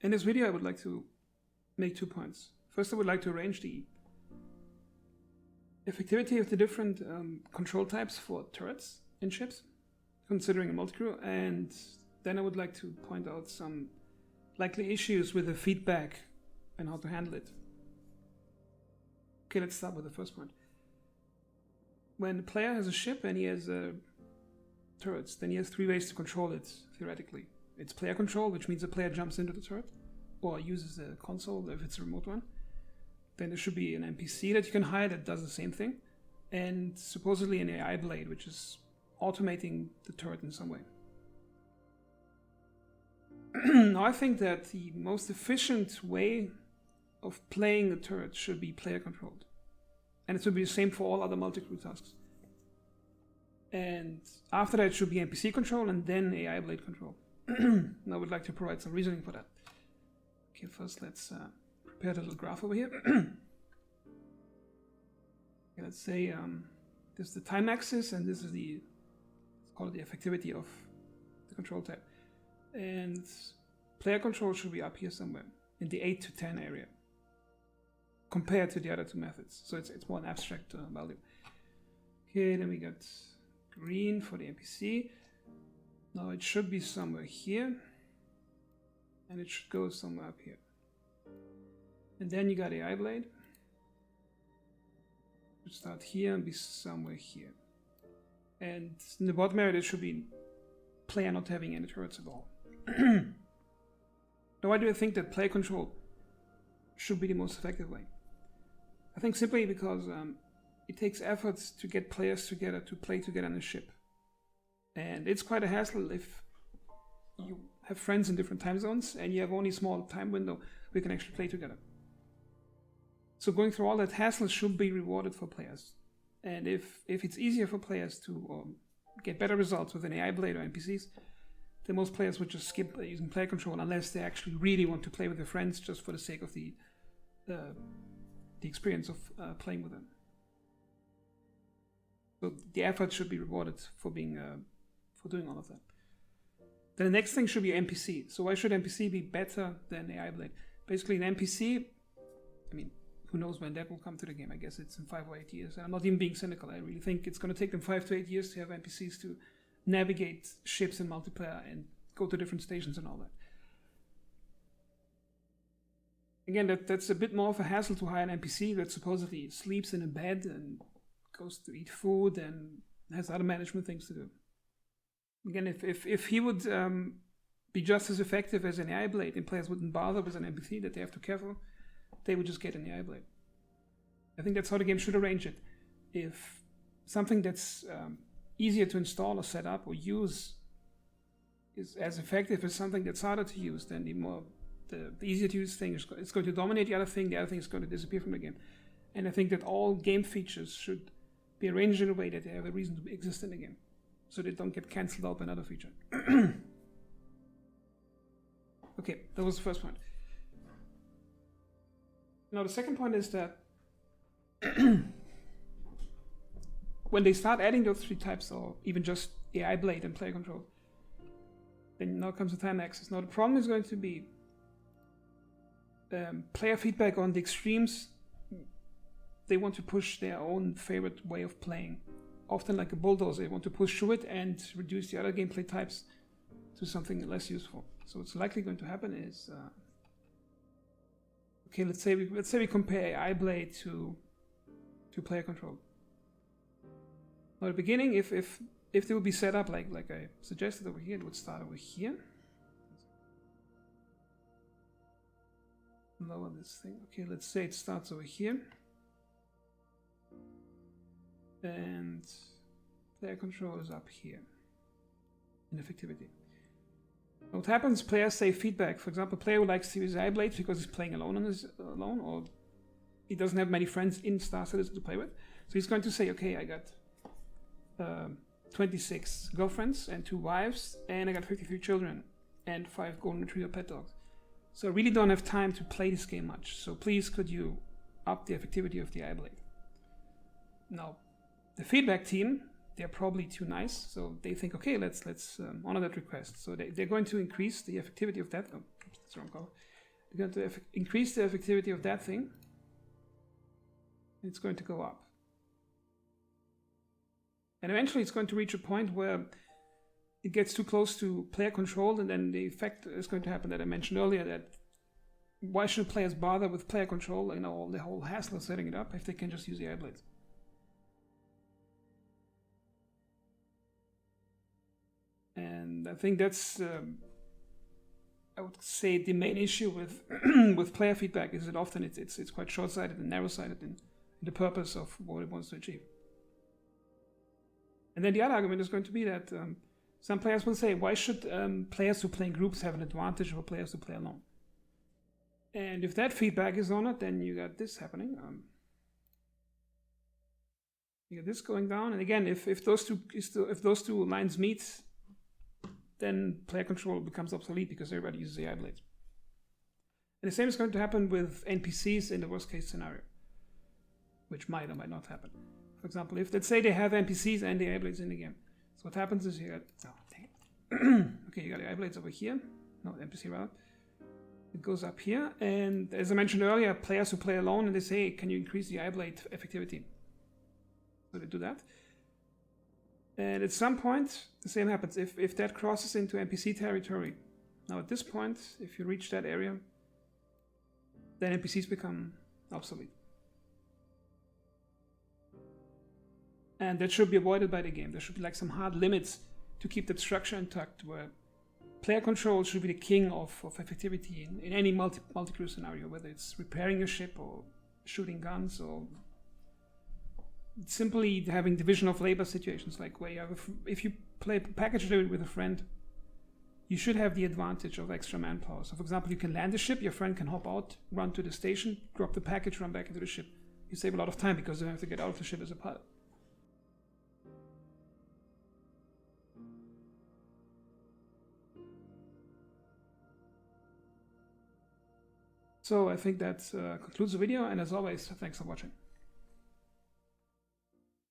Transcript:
In this video, I would like to make 2 points. First, I would like to arrange the effectivity of the different control types for turrets in ships, considering a multicrew, and then I would like to point out some likely issues with the feedback and how to handle it. Okay, let's start with the first point. When the player has a ship and he has turrets, then he has 3 ways to control it, theoretically. It's player control, which means the player jumps into the turret or uses the console if it's a remote one. Then there should be an NPC that you can hire that does the same thing, and supposedly an AI blade, which is automating the turret in some way. Now I think that the most efficient way of playing a turret should be player controlled. And it should be the same for all other multi-crew tasks. And after that it should be NPC control and then AI blade control. And I would like to provide some reasoning for that. Okay, first let's prepare the little graph over here. Okay, let's say this is the time axis and this is let's call it the effectivity of the control type. And player control should be up here somewhere in the 8 to 10 area compared to the other 2 methods. So it's more an abstract value. Okay, then we got green for the NPC. Now it should be somewhere here and it should go somewhere up here. And then you got AI blade. It should start here and be somewhere here. And in the bottom area, it should be player not having any turrets at all. Now, why do I think that player control should be the most effective way? I think simply because it takes efforts to get players together to play together on a ship. And it's quite a hassle if you have friends in different time zones and you have only a small time window we can actually play together. So going through all that hassle should be rewarded for players. And if it's easier for players to get better results with an AI blade or NPCs, then most players would just skip using player control unless they actually really want to play with their friends just for the sake of the experience of playing with them. So the effort should be rewarded for being for doing all of that. Then the next thing should be NPC. So why should NPC be better than AI blade? Basically, an NPC, I mean, who knows when that will come to the game? I guess it's in 5 or 8 years. And I'm not even being cynical. I really think it's going to take them 5 to 8 years to have NPCs to navigate ships in multiplayer and go to different stations and all that. Again, that's a bit more of a hassle to hire an NPC that supposedly sleeps in a bed and goes to eat food and has other management things to do. Again, if he would be just as effective as an AI blade and players wouldn't bother with an NPC that they have to care for, they would just get an AI blade. I think that's how the game should arrange it. If something that's easier to install or set up or use is as effective as something that's harder to use, then the easier to use thing is going to dominate the other thing is going to disappear from the game. And I think that all game features should be arranged in a way that they have a reason to exist in the game, so they don't get cancelled out by another feature. Okay, that was the first point. Now the second point is that when they start adding those 3 types, or even just AI blade and player control, then now comes the time axis. Now the problem is going to be player feedback on the extremes. They want to push their own favorite way of playing. Often like a bulldozer, they want to push through it and reduce the other gameplay types to something less useful. So what's likely going to happen is, okay, let's say we compare AI blade to player control. Now, at the beginning, if they would be set up like I suggested over here, it would start over here. Lower this thing. Okay, let's say it starts over here. And player control is up here in effectivity. What happens, players say feedback. For example, player would like to use AI blade because he's playing alone or he doesn't have many friends in Star Citizen to play with. So he's going to say, okay, I got 26 girlfriends and 2 wives, and I got 53 children and 5 golden retriever pet dogs. So I really don't have time to play this game much. So please, could you up the effectivity of the AI blade? Now, the feedback team, they're probably too nice, so they think, okay, let's honor that request. So they're going to increase the effectivity of that. that's the wrong color. They're going to increase the effectivity of that thing. It's going to go up. And eventually it's going to reach a point where it gets too close to player control, and then the effect is going to happen that I mentioned earlier, that why should players bother with player control, you know, the whole hassle of setting it up, if they can just use the eye blades. And I think that's, I would say, the main issue with with player feedback is that often it's quite short-sighted and narrow-sighted in the purpose of what it wants to achieve. And then the other argument is going to be that some players will say, why should players who play in groups have an advantage over players who play alone? And if that feedback is honored, then you got this happening. You got this going down, and again, if those two lines meet, then player control becomes obsolete because everybody uses AI blades. And the same is going to happen with NPCs in the worst case scenario, which might or might not happen. For example, if let's say they have NPCs and the AI blades in the game. So what happens is you got, oh, dang it. Okay, you got the AI blades over here. No, NPC rather. It goes up here, and as I mentioned earlier, players who play alone and they say, hey, can you increase the eye blade effectivity? So they do that. And at some point, the same happens. If that crosses into NPC territory, now at this point, if you reach that area, then NPCs become obsolete. And that should be avoided by the game. There should be like some hard limits to keep that structure intact, where player control should be the king of effectivity in any multi-crew scenario, whether it's repairing a ship or shooting guns or simply having division of labor situations, like where you have if you play package delivery with a friend, you should have the advantage of extra manpower. So for example, you can land a ship, your friend can hop out, run to the station, drop the package, run back into the ship. You save a lot of time because you don't have to get out of the ship as a pilot. So I think that concludes the video, and as always, thanks for watching.